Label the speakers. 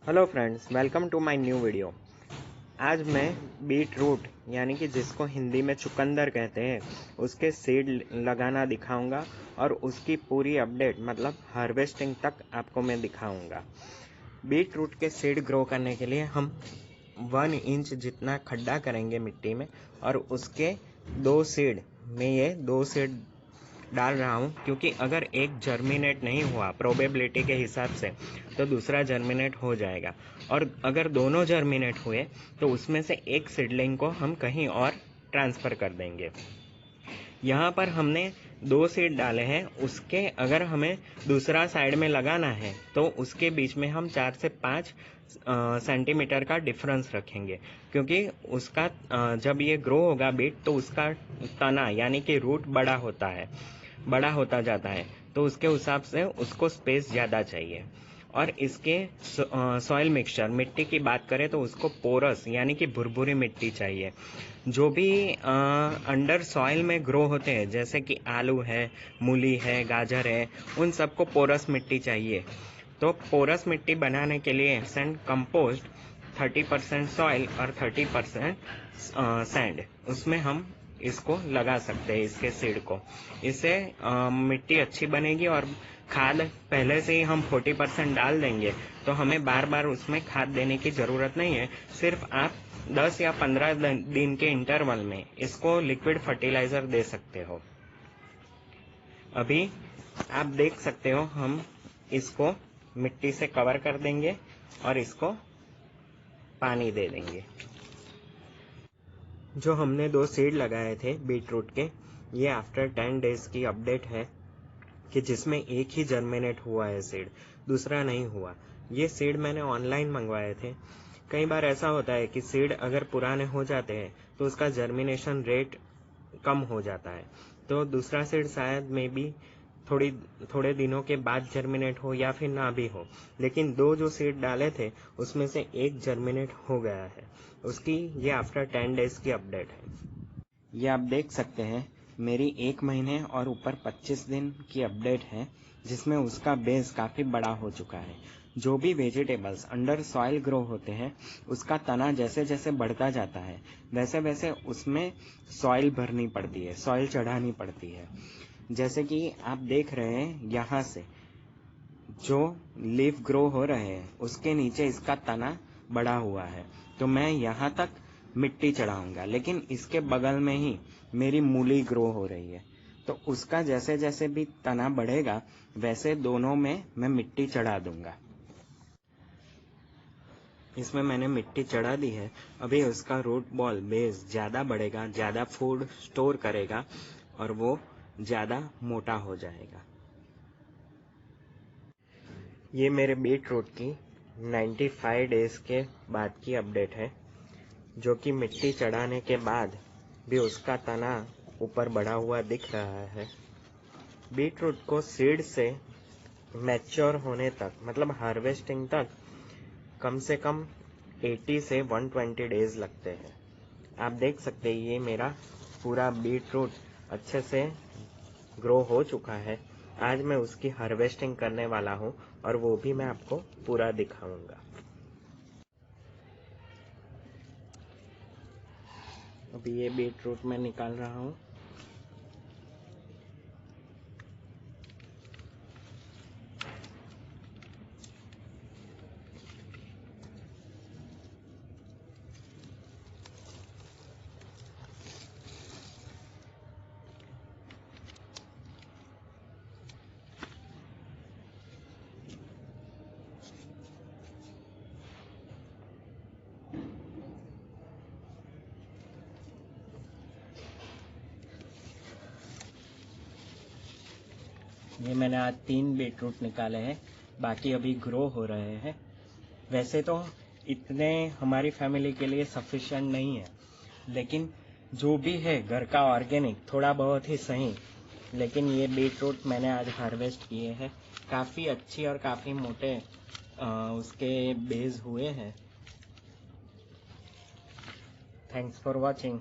Speaker 1: Hello friends, welcome to my new video. आज मैं beet root यानी कि जिसको हिंदी में चुकंदर कहते हैं उसके सीड लगाना दिखाऊंगा और उसकी पूरी अपडेट मतलब हार्वेस्टिंग तक आपको मैं दिखाऊंगा। बीट रूट के सीड ग्रो करने के लिए हम 1 इंच जितना खड्डा करेंगे मिट्टी में और उसके 2 सीड में ये 2 सीड डाल रहा हूँ, क्योंकि अगर एक जर्मिनेट नहीं हुआ प्रोबेबिलिटी के हिसाब से तो दूसरा जर्मिनेट हो जाएगा, और अगर दोनों जर्मिनेट हुए तो उसमें से एक सीडलिंग को हम कहीं और ट्रांसफ़र कर देंगे। यहाँ पर हमने 2 सीड डाले हैं, उसके अगर हमें दूसरा साइड में लगाना है तो उसके बीच में हम 4 से 5 सेंटीमीटर का डिफरेंस रखेंगे, क्योंकि उसका जब ये ग्रो होगा बीट तो उसका तना यानी कि रूट बड़ा होता जाता है, तो उसके हिसाब से उसको स्पेस ज़्यादा चाहिए। और इसके सॉइल मिक्सचर मिट्टी की बात करें तो उसको पोरस यानी कि भुरभुरी मिट्टी चाहिए। जो भी अंडर सॉइल में ग्रो होते हैं जैसे कि आलू है, मूली है, गाजर है, उन सबको पोरस मिट्टी चाहिए। तो पोरस मिट्टी बनाने के लिए सेंड कंपोस्ट 30% सॉइल और 30% सैंड, उसमें हम इसको लगा सकते हैं, इसके सीड को। इससे मिट्टी अच्छी बनेगी और खाद पहले से ही हम 40% डाल देंगे तो हमें बार बार उसमें खाद देने की ज़रूरत नहीं है। सिर्फ आप 10 या 15 दिन के इंटरवल में इसको लिक्विड फर्टिलाइज़र दे सकते हो। अभी आप देख सकते हो, हम इसको मिट्टी से कवर कर देंगे और इसको पानी दे देंगे। जो हमने 2 सीड लगाए थे बीट रूट के, ये आफ्टर 10 डेज की अपडेट है कि जिसमें एक ही जर्मिनेट हुआ है सीड, दूसरा नहीं हुआ। ये सीड मैंने ऑनलाइन मंगवाए थे। कई बार ऐसा होता है कि सीड अगर पुराने हो जाते हैं तो उसका जर्मिनेशन रेट कम हो जाता है, तो दूसरा सीड शायद में भी थोड़े दिनों के बाद जर्मिनेट हो या फिर ना भी हो। लेकिन 2 जो सीड डाले थे उसमें से एक जर्मिनेट हो गया है। उसकी ये आफ्टर 10 डेज की अपडेट है। ये आप देख सकते हैं, मेरी 1 महीने और ऊपर 25 दिन की अपडेट है, जिसमें उसका बेस काफ़ी बड़ा हो चुका है। जो भी वेजिटेबल्स अंडर सॉइल ग्रो होते हैं उसका तना जैसे जैसे बढ़ता जाता है वैसे वैसे उसमें सॉइल भरनी पड़ती है, सॉइल चढ़ानी पड़ती है। जैसे कि आप देख रहे हैं, यहाँ से जो लीफ ग्रो हो रहे हैं उसके नीचे इसका तना बड़ा हुआ है, तो मैं यहाँ तक मिट्टी चढ़ाऊंगा। लेकिन इसके बगल में ही मेरी मूली ग्रो हो रही है, तो उसका जैसे जैसे भी तना बढ़ेगा वैसे दोनों में मैं मिट्टी चढ़ा दूंगा। इसमें मैंने मिट्टी चढ़ा दी है। अभी उसका रूट बॉल बेस ज़्यादा बढ़ेगा, ज़्यादा फूड स्टोर करेगा और वो ज़्यादा मोटा हो जाएगा। ये मेरे बीट रूट की 95 डेज के बाद की अपडेट है, जो कि मिट्टी चढ़ाने के बाद भी उसका तना ऊपर बढ़ा हुआ दिख रहा है। बीट रूट को सीड से मैच्योर होने तक मतलब हार्वेस्टिंग तक कम से कम 80 से 120 डेज लगते हैं। आप देख सकते हैं, ये मेरा पूरा बीट रूट अच्छे से ग्रो हो चुका है। आज मैं उसकी हार्वेस्टिंग करने वाला हूँ और वो भी मैं आपको पूरा दिखाऊंगा। अभी ये बीट रूट मैं निकाल रहा हूँ। ये मैंने आज 3 बीट रूट निकाले हैं, बाकी अभी ग्रो हो रहे हैं। वैसे तो इतने हमारी फैमिली के लिए सफिशिएंट नहीं है, लेकिन जो भी है घर का ऑर्गेनिक थोड़ा बहुत ही सही। लेकिन ये बीट रूट मैंने आज हार्वेस्ट किए हैं, काफ़ी अच्छी और काफ़ी मोटे उसके बेज हुए हैं। Thanks for watching.